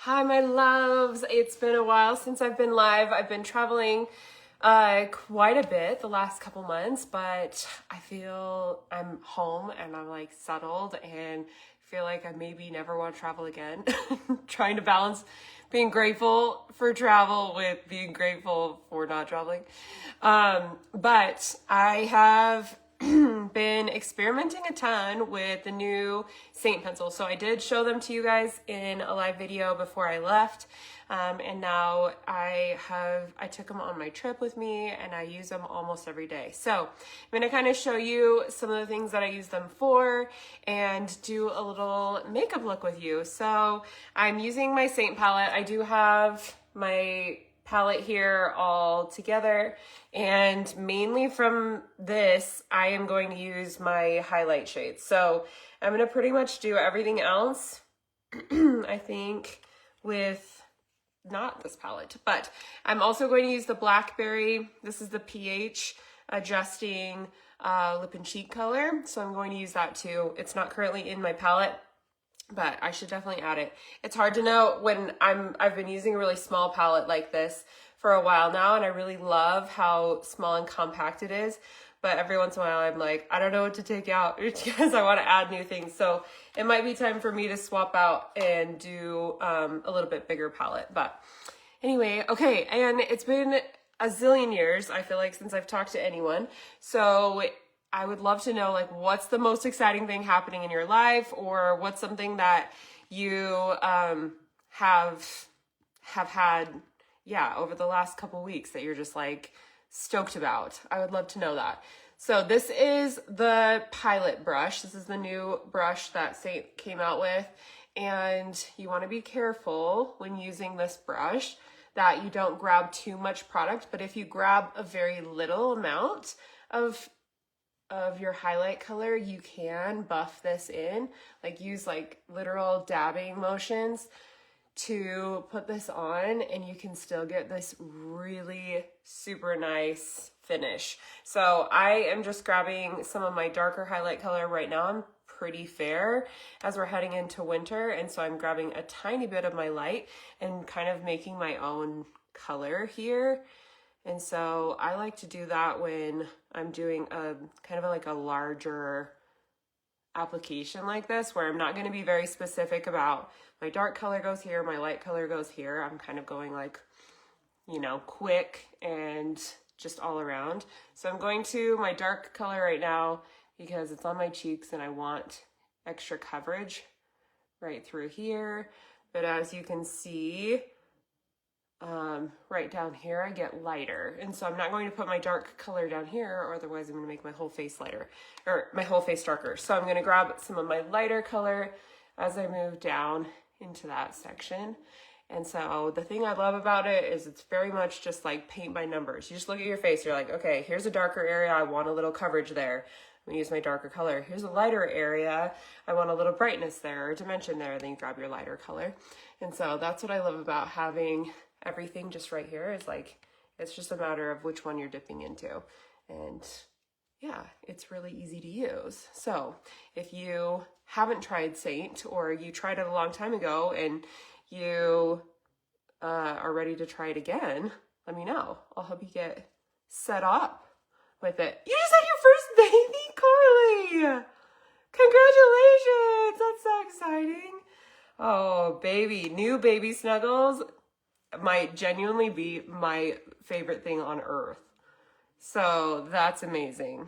Hi, my loves. It's been a while since I've been live. I've been traveling quite a bit the last couple months, but I feel I'm home and I'm like settled and feel like I maybe never want to travel again. Trying to balance being grateful for travel with being grateful for not traveling. But I have been experimenting a ton with the new Seint pencils. So I did show them to you guys in a live video before I left. And now I took them on my trip with me and I use them almost every day. So I'm going to kind of show you some of the things that I use them for and do a little makeup look with you. So I'm using my Seint palette. I do have my palette here all together, and mainly from this I am going to use my highlight shades. So I'm going to pretty much do everything else I think with not this palette, but I'm also going to use the Blackberry. This is the pH adjusting lip and cheek color, so I'm going to use that too. It's not currently in my palette, but I should definitely add it. It's hard to know when I've been using a really small palette like this for a while now, and I really love how small and compact it is. But every once in a while I'm like, I don't know what to take out because I want to add new things. So it might be time for me to swap out and do a little bit bigger palette. But anyway, okay, and it's been a zillion years, I feel like, since I've talked to anyone. So I would love to know, like, what's the most exciting thing happening in your life, or what's something that you have had, over the last couple weeks that you're just like stoked about. I would love to know that. So this is the Pilot brush. This is the new brush that Seint came out with, and you want to be careful when using this brush that you don't grab too much product. But if you grab a very little amount of your highlight color, you can buff this in, like use like literal dabbing motions to put this on, and you can still get this really super nice finish. So I am just grabbing some of my darker highlight color right now. I'm pretty fair as we're heading into winter, and so I'm grabbing a tiny bit of my light and kind of making my own color here. And so I like to do that when I'm doing a kind of like a larger application like this, where I'm not going to be very specific about my dark color goes here, my light color goes here. I'm kind of going like, quick and just all around. So I'm going to my dark color right now because it's on my cheeks and I want extra coverage right through here. But as you can see, right down here, I get lighter. And so I'm not going to put my dark color down here, or otherwise I'm going to make my whole face lighter, or my whole face darker. So I'm going to grab some of my lighter color as I move down into that section. And so the thing I love about it is it's very much just like paint by numbers. You just look at your face, you're like, okay, here's a darker area, I want a little coverage there. I'm gonna use my darker color. Here's a lighter area, I want a little brightness there, or dimension there, then you grab your lighter color. And so that's what I love about having everything just right here, is like, it's just a matter of which one you're dipping into. And yeah, it's really easy to use. So if you haven't tried Seint, or you tried it a long time ago and you are ready to try it again, let me know. I'll help you get set up with it. You just had your first baby, Carly! Congratulations! That's so exciting. Oh, baby. New baby snuggles might genuinely be my favorite thing on earth. So that's amazing.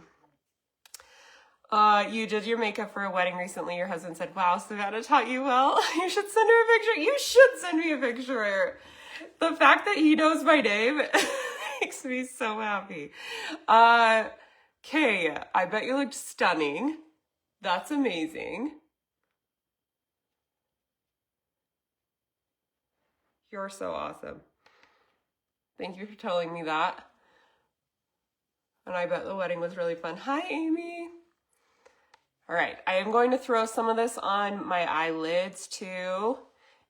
You did your makeup for a wedding recently. Your husband said, wow, Savannah taught you well. You should send her a picture. You should send me a picture. The fact that he knows my name makes me so happy. Kay, I bet you looked stunning. That's amazing. You're so awesome. Thank you for telling me that. And I bet the wedding was really fun. Hi, Amy. All right, I am going to throw some of this on my eyelids too.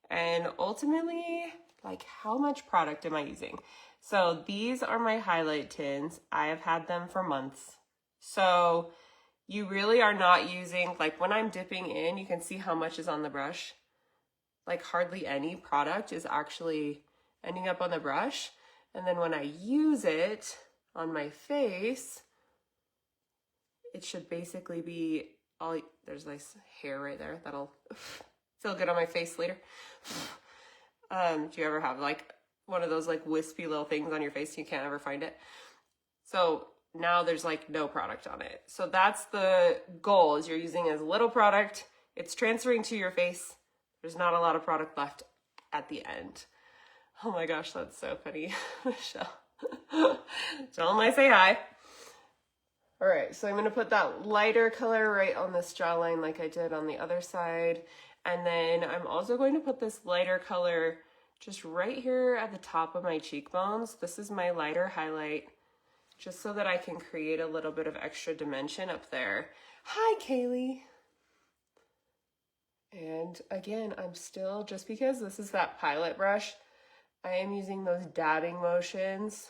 And ultimately, like, how much product am I using? So these are my highlight tins. I have had them for months. So you really are not using, like when I'm dipping in, you can see how much is on the brush. like hardly any product is actually ending up on the brush. And then when I use it on my face, it should basically be all, there's nice hair right there. That'll feel good on my face later. Do you ever have like one of those like wispy little things on your face and you can't ever find it? So now there's like no product on it. So that's the goal, is you're using as little product, it's transferring to your face. There's not a lot of product left at the end. Oh my gosh, that's so funny. Michelle. Tell them I say hi. All right, so I'm gonna put that lighter color right on this jawline like I did on the other side. And then I'm also going to put this lighter color just right here at the top of my cheekbones. This is my lighter highlight, just so that I can create a little bit of extra dimension up there. Hi, Kaylee. And again, I'm still, just because this is that pilot brush, I am using those dabbing motions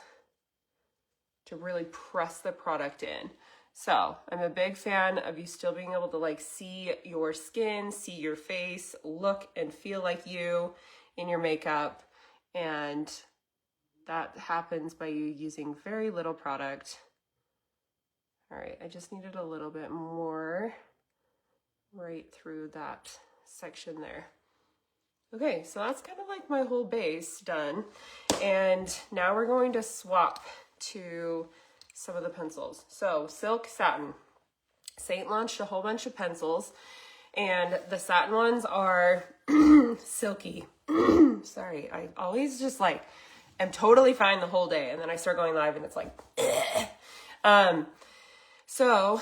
to really press the product in. So I'm a big fan of you still being able to like see your skin, see your face, look and feel like you in your makeup. And that happens by you using very little product. All right, I just needed a little bit more right through that section there. Okay, so that's kind of like my whole base done. And now we're going to swap to some of the pencils. So silk satin. Seint launched a whole bunch of pencils, and the satin ones are silky. Sorry, I always just like am totally fine the whole day, and then I start going live and it's like so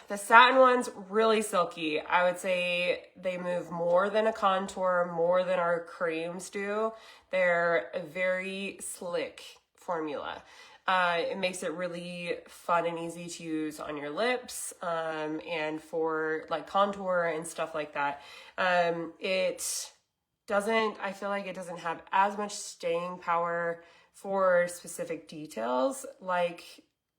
the satin ones, really silky. I would say they move more than a contour, more than our creams do. They're a very slick formula. It makes it really fun and easy to use on your lips, and for like contour and stuff like that. It doesn't, I feel like it doesn't have as much staying power for specific details like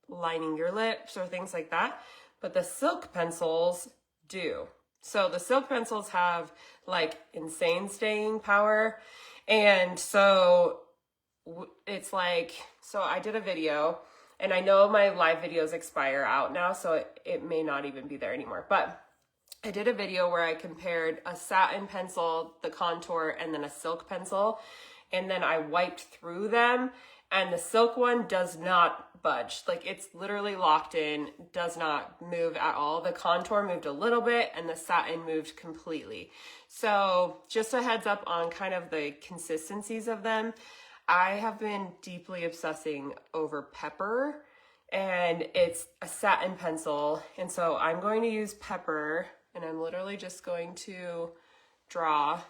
lining your lips or things like that, but the silk pencils do. So the silk pencils have like insane staying power, and so it's like, so I did a video, and I know my live videos expire out now, so it may not even be there anymore, but I did a video where I compared a satin pencil, the contour, and then a silk pencil, and then I wiped through them, and the silk one does not budge. Like, it's literally locked in, does not move at all. The contour moved a little bit, and the satin moved completely. So just a heads up on kind of the consistencies of them. I have been deeply obsessing over Pepper, and it's a satin pencil, and so I'm going to use Pepper, and I'm literally just going to draw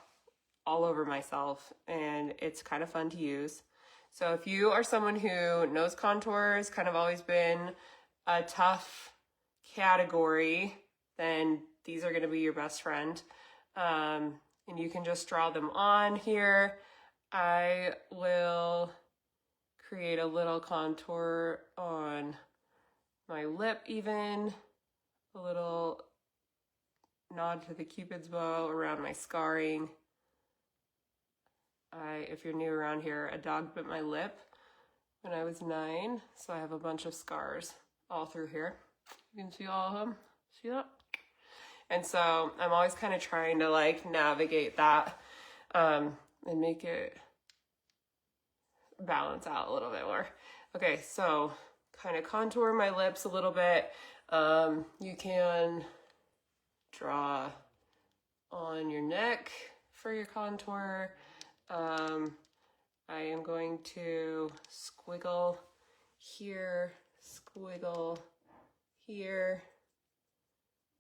all over myself, and it's kind of fun to use. So if you are someone who knows contours, kind of always been a tough category, then these are going to be your best friend. And you can just draw them on here. I will create a little contour on my lip even, a little nod to the Cupid's bow around my scarring. If you're new around here, a dog bit my lip when I was 9, so I have a bunch of scars all through here. You can see all of them. See that? And so I'm always kind of trying to like navigate that and make it balance out a little bit more. Okay, so kind of contour my lips a little bit. You can draw on your neck for your contour. I am going to squiggle here, squiggle here,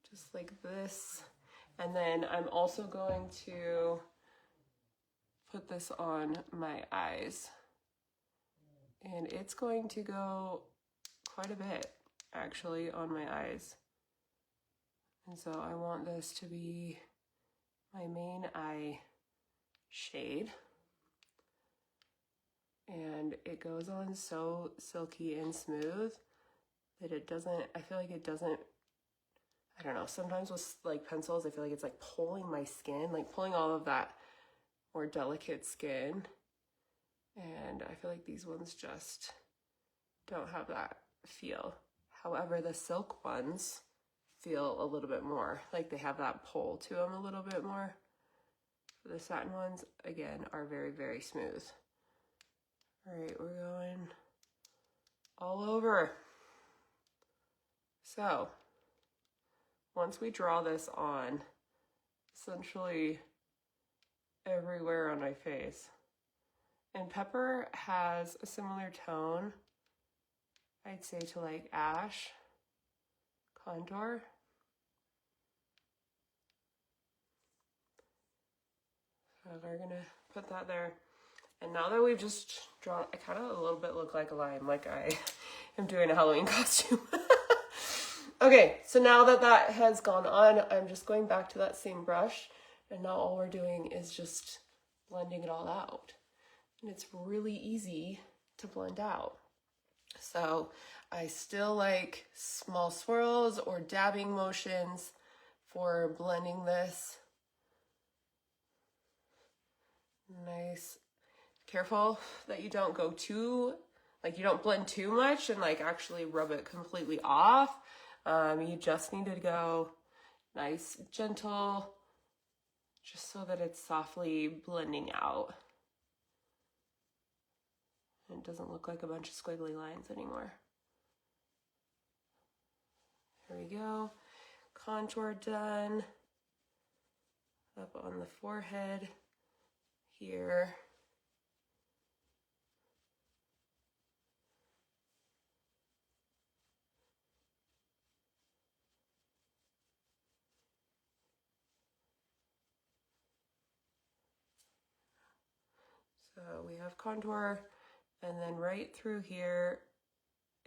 just like this. And then I'm also going to put this on my eyes. And it's going to go quite a bit, actually, on my eyes. And so I want this to be my main eye shade. And it goes on so silky and smooth that it doesn't, I feel like it doesn't, I don't know, sometimes with like pencils, I feel like it's like pulling my skin, like pulling all of that more delicate skin. And I feel like these ones just don't have that feel. However, the silk ones feel a little bit more, like they have that pull to them a little bit more. The satin ones, again, are very, very smooth. All right, we're going all over. So once we draw this on, essentially everywhere on my face. And Pepper has a similar tone, I'd say, to like Ash contour. So we're gonna put that there. And now that we've just drawn, I kind of a little bit look like a lime, like I am doing a Halloween costume. Okay, so now that that has gone on, I'm just going back to that same brush. And now all we're doing is just blending it all out. And it's really easy to blend out. So I still like small swirls or dabbing motions for blending this. Nice. Careful that you don't go too, like you don't blend too much and like actually rub it completely off. You just need to go nice, gentle, just so that it's softly blending out. And it doesn't look like a bunch of squiggly lines anymore. There we go. Contour done. Up on the forehead here. So we have contour, and then right through here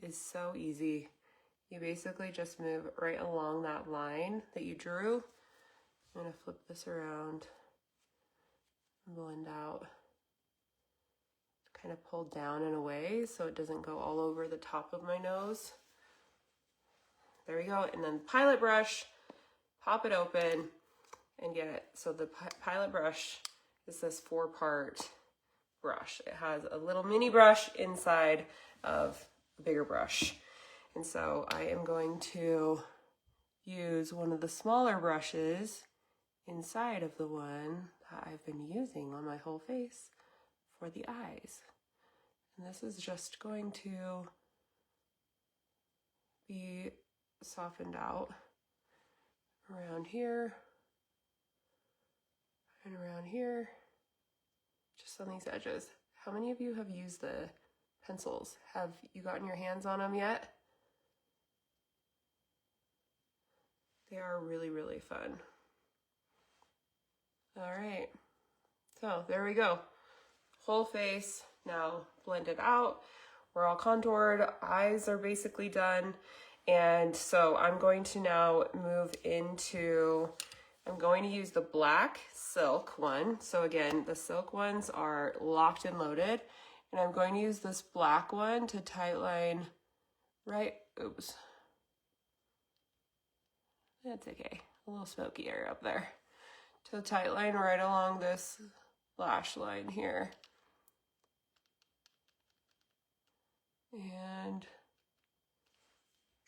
is so easy. You basically just move right along that line that you drew. I'm gonna flip this around and blend out. Kind of pulled down in a way so it doesn't go all over the top of my nose. There we go. And then pilot brush, pop it open and get it. So the pilot brush is this 4-part brush. It has a little mini brush inside of a bigger brush. And so I am going to use one of the smaller brushes inside of the one that I've been using on my whole face for the eyes. And this is just going to be softened out around here and around here, just on these edges. How many of you have used the pencils? Have you gotten your hands on them yet? They are really, really fun. All right, so there we go. Whole face now blended out. We're all contoured, eyes are basically done. And so I'm going to now move into, I'm going to use the black silk one. So again, the silk ones are locked and loaded. And I'm going to use this black one to tightline right, oops. That's okay, a little smoky area up there. To tightline right along this lash line here. And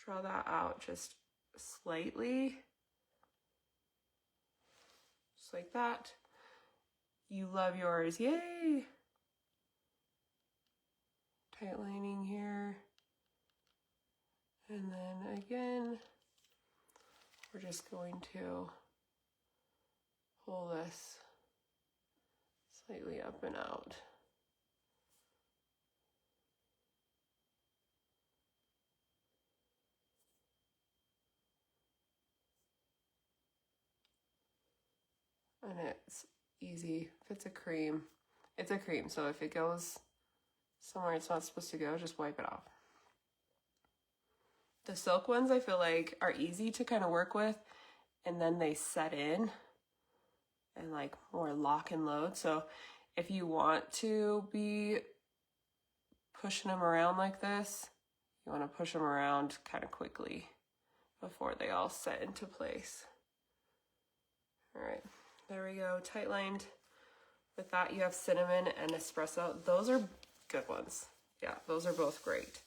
draw that out just slightly. Just like that. You love yours, yay! Tightlining here. And then again, we're just going to pull this slightly up and out. And it's easy. If it's a cream, it's a cream. So if it goes somewhere it's not supposed to go, just wipe it off. The silk ones I feel like are easy to kind of work with, and then they set in and like more lock and load. So if you want to be pushing them around like this, you want to push them around kind of quickly before they all set into place. All right, there we go, tight lined With that, you have cinnamon and espresso. Those are good ones. Yeah, those are both great.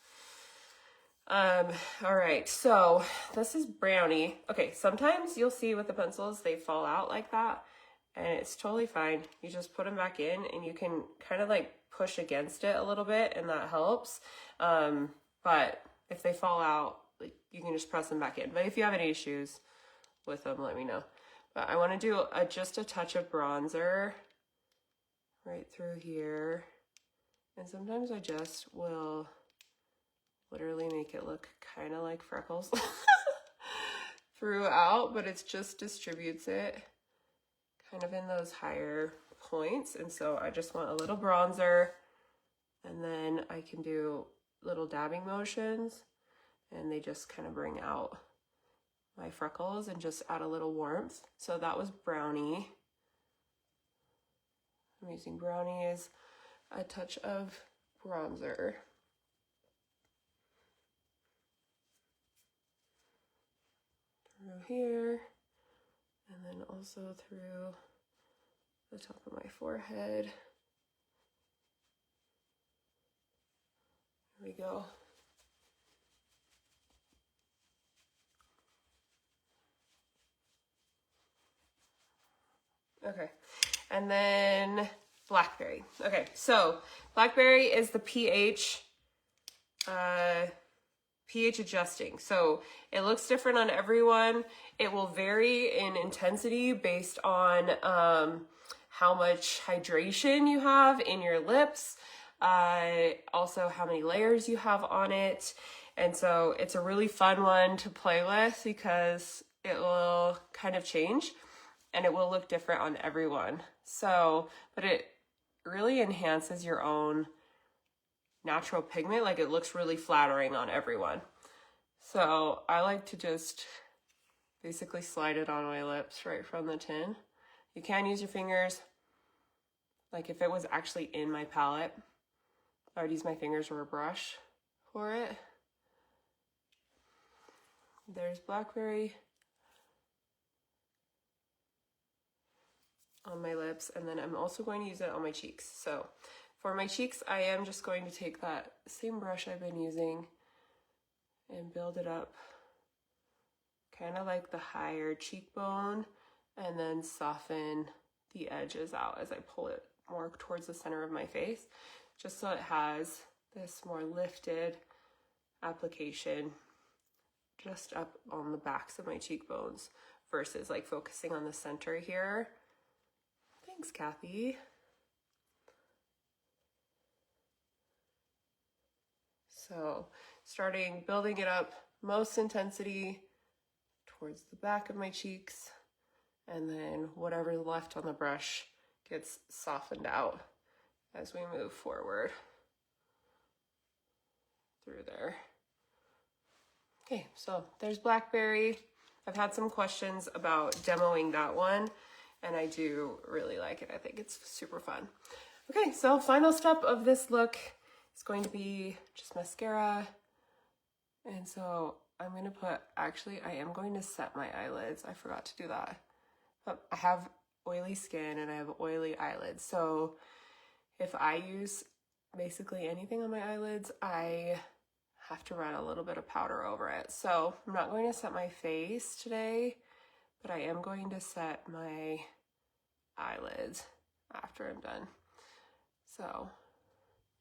All right, so this is brownie. Okay, sometimes you'll see with the pencils, they fall out like that, and it's totally fine. You just put them back in, and you can kind of like push against it a little bit, and that helps. But if they fall out, like, you can just press them back in. But if you have any issues with them, let me know. But I want to do just a touch of bronzer right through here. And sometimes I just will literally make it look kind of like freckles throughout, but it just distributes it kind of in those higher points. And so I just want a little bronzer, and then I can do little dabbing motions, and they just kind of bring out my freckles and just add a little warmth. So that was brownie. I'm using brownie as a touch of bronzer. Through here, and then also through the top of my forehead. There we go. Okay, and then blackberry. Okay, so blackberry is the pH adjusting. So it looks different on everyone. It will vary in intensity based on how much hydration you have in your lips, also how many layers you have on it. And so it's a really fun one to play with because it will kind of change and it will look different on everyone. So, but it really enhances your own natural pigment. Like, it looks really flattering on everyone. So I like to just basically slide it on my lips right from the tin. You can use your fingers. Like, if it was actually in my palette, I would use my fingers or a brush for it. There's blackberry on my lips, and then I'm also going to use it on my cheeks. So for my cheeks, I am just going to take that same brush I've been using and build it up kind of like the higher cheekbone, and then soften the edges out as I pull it more towards the center of my face, just so it has this more lifted application just up on the backs of my cheekbones versus like focusing on the center here. Thanks, Kathy. So starting building it up most intensity towards the back of my cheeks, and then whatever's left on the brush gets softened out as we move forward through there. Okay, so there's blackberry. I've had some questions about demoing that one, and I do really like it. I think it's super fun. Okay, so final step of this look is going to be just mascara. And so I'm going to put, actually, I am going to set my eyelids. I forgot to do that. But I have oily skin and I have oily eyelids. So if I use basically anything on my eyelids, I have to run a little bit of powder over it. So I'm not going to set my face today, but I am going to set my eyelids after I'm done. So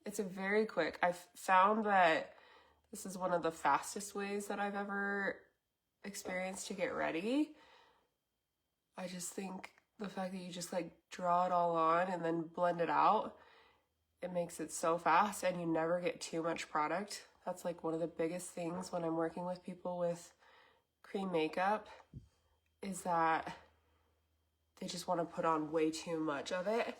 it's a very quick, I've found that this is one of the fastest ways that I've ever experienced to get ready. I just think the fact that you just like draw it all on and then blend it out, it makes it so fast and you never get too much product. That's like one of the biggest things when I'm working with people with cream makeup, is that they just want to put on way too much of it,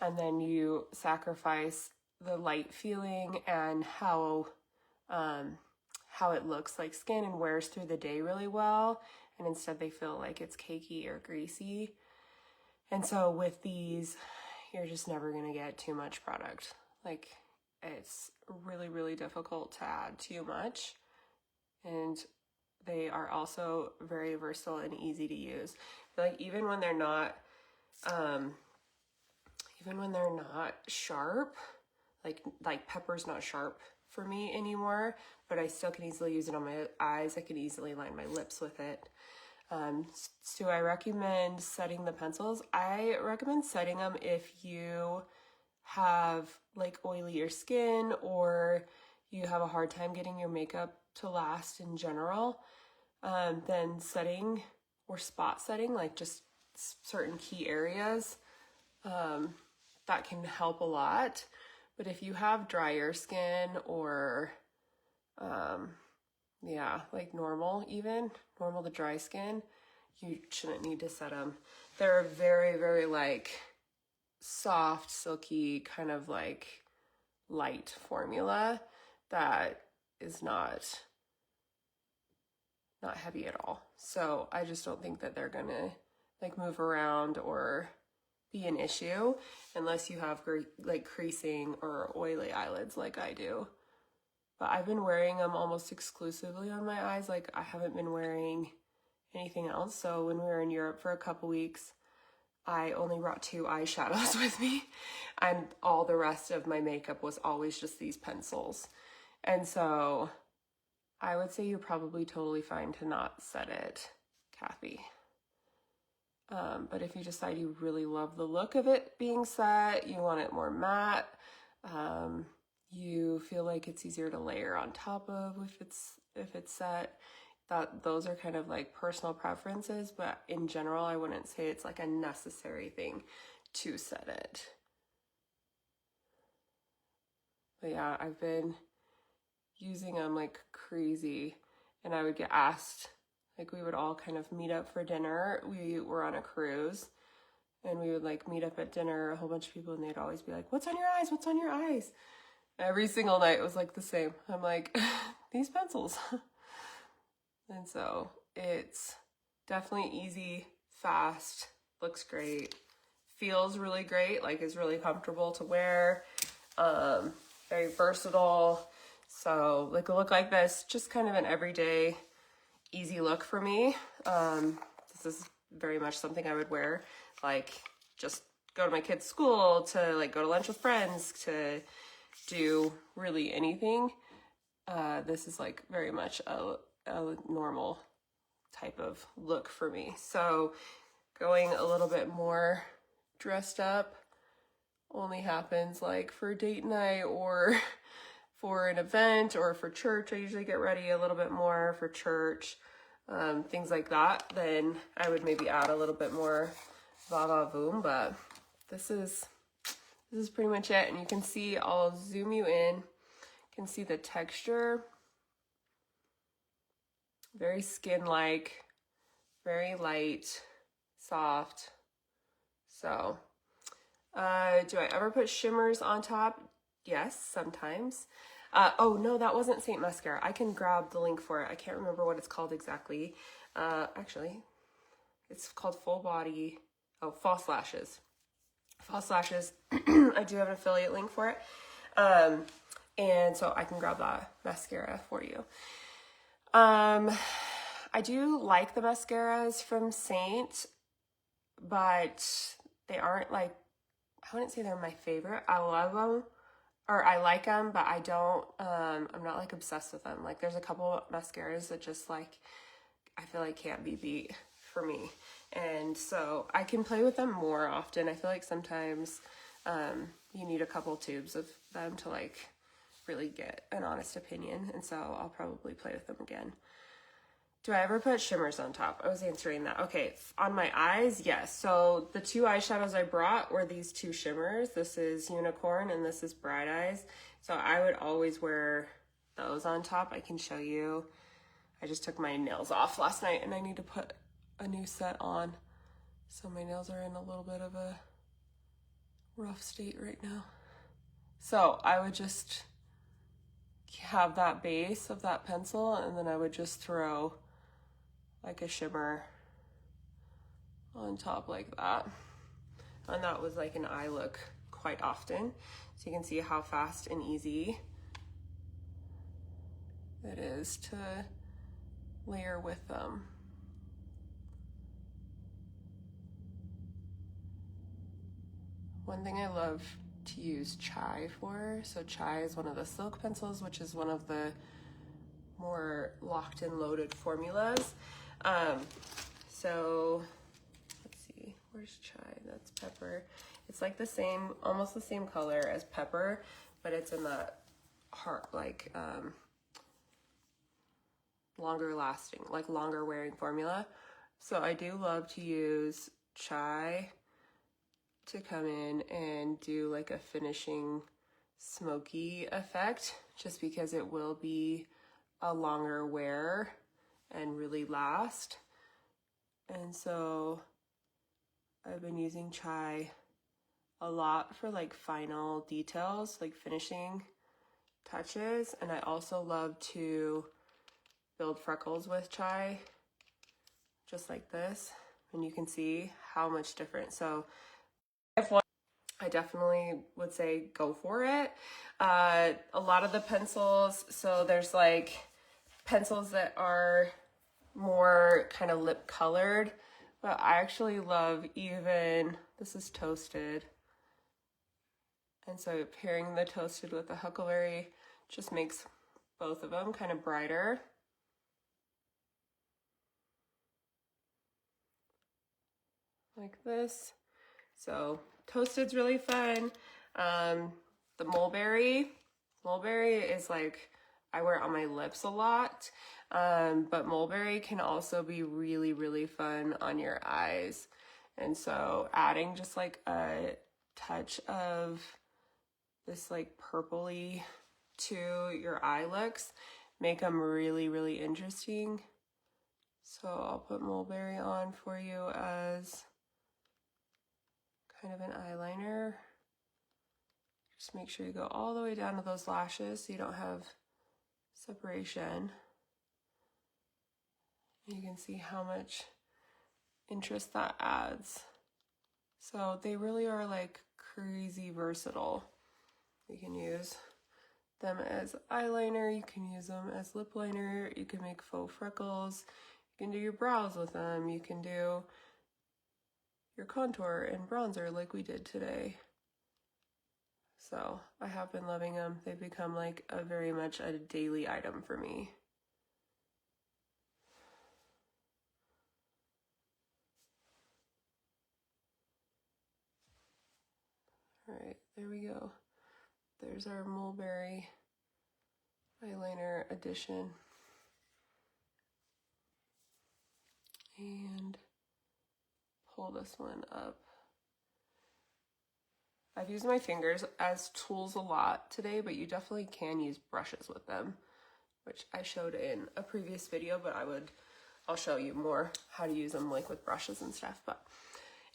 and then you sacrifice the light feeling and how it looks like skin and wears through the day really well, and instead they feel like it's cakey or greasy. And so with these, you're just never gonna get too much product. Like, it's really, really difficult to add too much, and they are also very versatile and easy to use. Like, even when they're not, even when they're not sharp, like pepper's not sharp for me anymore, but I still can easily use it on my eyes. I can easily line my lips with it. So I recommend setting the pencils. I recommend setting them if you have like oilier skin or you have a hard time getting your makeup to last in general. Then setting or spot setting, like just certain key areas, that can help a lot. But if you have drier skin or, like normal to dry skin, you shouldn't need to set them. They're very, very like soft, silky, kind of like light formula that is not heavy at all. So I just don't think that they're gonna like move around or be an issue unless you have like creasing or oily eyelids like I do. But I've been wearing them almost exclusively on my eyes. Like I haven't been wearing anything else. So when we were in Europe for a couple weeks, I only brought 2 eyeshadows with me, and all the rest of my makeup was always just these pencils. And so I would say you're probably totally fine to not set it, Kathy. But if you decide you really love the look of it being set, you want it more matte, you feel like it's easier to layer on top of if it's set, those are kind of like personal preferences, but in general, I wouldn't say it's like a necessary thing to set it. But yeah, I've been using them like crazy, and I would get asked, like we would all kind of meet up for dinner. We were on a cruise, and we would like meet up at dinner, a whole bunch of people, and they'd always be like, what's on your eyes? What's on your eyes? Every single night it was like the same. I'm like, these pencils. And so it's definitely easy, fast, looks great, feels really great, like is really comfortable to wear, very versatile. So like a look like this, just kind of an everyday, easy look for me. This is very much something I would wear, like just go to my kids' school, to like go to lunch with friends, to do really anything. This is like very much a normal type of look for me. So going a little bit more dressed up only happens like for date night or for an event or for church. I usually get ready a little bit more for church, things like that. Then I would maybe add a little bit more va-va-voom, but this is pretty much it. And you can see, I'll zoom you in, you can see the texture. Very skin-like, very light, soft. So, do I ever put shimmers on top? Yes, sometimes. Oh no, that wasn't Seint mascara. I can grab the link for it. I can't remember what it's called exactly. Actually, it's called False Lashes. False Lashes. I do have an affiliate link for it. And so I can grab that mascara for you. I do like the mascaras from Seint, but they aren't like, I wouldn't say they're my favorite. I love them, or I like them, but I don't, I'm not like obsessed with them. Like there's a couple mascaras that just like, I feel like can't be beat for me. And so I can play with them more often. I feel like sometimes, you need a couple tubes of them to like really get an honest opinion, and so I'll probably play with them again. Do I ever put shimmers on top? I was answering that. Okay, on my eyes, yes. So the 2 eyeshadows I brought were these 2 shimmers. This is Unicorn and this is Bright Eyes. So I would always wear those on top. I can show you. I just took my nails off last night and I need to put a new set on. So my nails are in a little bit of a rough state right now. So I would just have that base of that pencil, and then I would just throw like a shimmer on top like that. And that was like an eye look quite often. So you can see how fast and easy it is to layer with them. One thing I love to use chai for, so chai is one of the silk pencils, which is one of the more locked and loaded formulas. So let's see, where's chai? That's pepper. It's like the same, almost the same color as pepper, but it's in that heart, like longer lasting, like longer wearing formula. So I do love to use chai to come in and do like a finishing smoky effect, just because it will be a longer wear and really last. And so I've been using chai a lot for like final details, like finishing touches. And I also love to build freckles with chai, just like this. And you can see how much different. So if one, I definitely would say go for it. A lot of the pencils, so there's like pencils that are more kind of lip colored, but I actually love even, this is toasted. And so pairing the toasted with the huckleberry just makes both of them kind of brighter. Like this. So toasted's really fun. The mulberry is like, I wear it on my lips a lot. But mulberry can also be really, really fun on your eyes. And so adding just like a touch of this like purpley to your eye looks make them really, really interesting. So I'll put mulberry on for you as kind of an eyeliner. Just make sure you go all the way down to those lashes so you don't have separation. You can see how much interest that adds. So they really are like crazy versatile. You can use them as eyeliner, you can use them as lip liner, you can make faux freckles, you can do your brows with them, you can do your contour and bronzer like we did today. So I have been loving them. They've become like a very much a daily item for me. All right, there we go. There's our mulberry eyeliner edition. And pull this one up. I've used my fingers as tools a lot today, but you definitely can use brushes with them, which I showed in a previous video, but I'll show you more how to use them like with brushes and stuff. But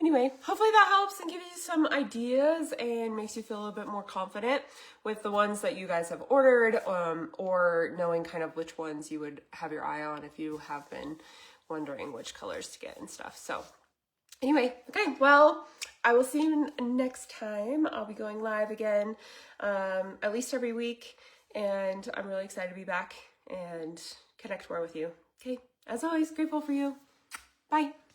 anyway, hopefully that helps and gives you some ideas and makes you feel a little bit more confident with the ones that you guys have ordered, or knowing kind of which ones you would have your eye on if you have been wondering which colors to get and stuff. So anyway, okay, well, I will see you next time. I'll be going live again, at least every week, and I'm really excited to be back and connect more with you. Okay, as always, grateful for you. Bye.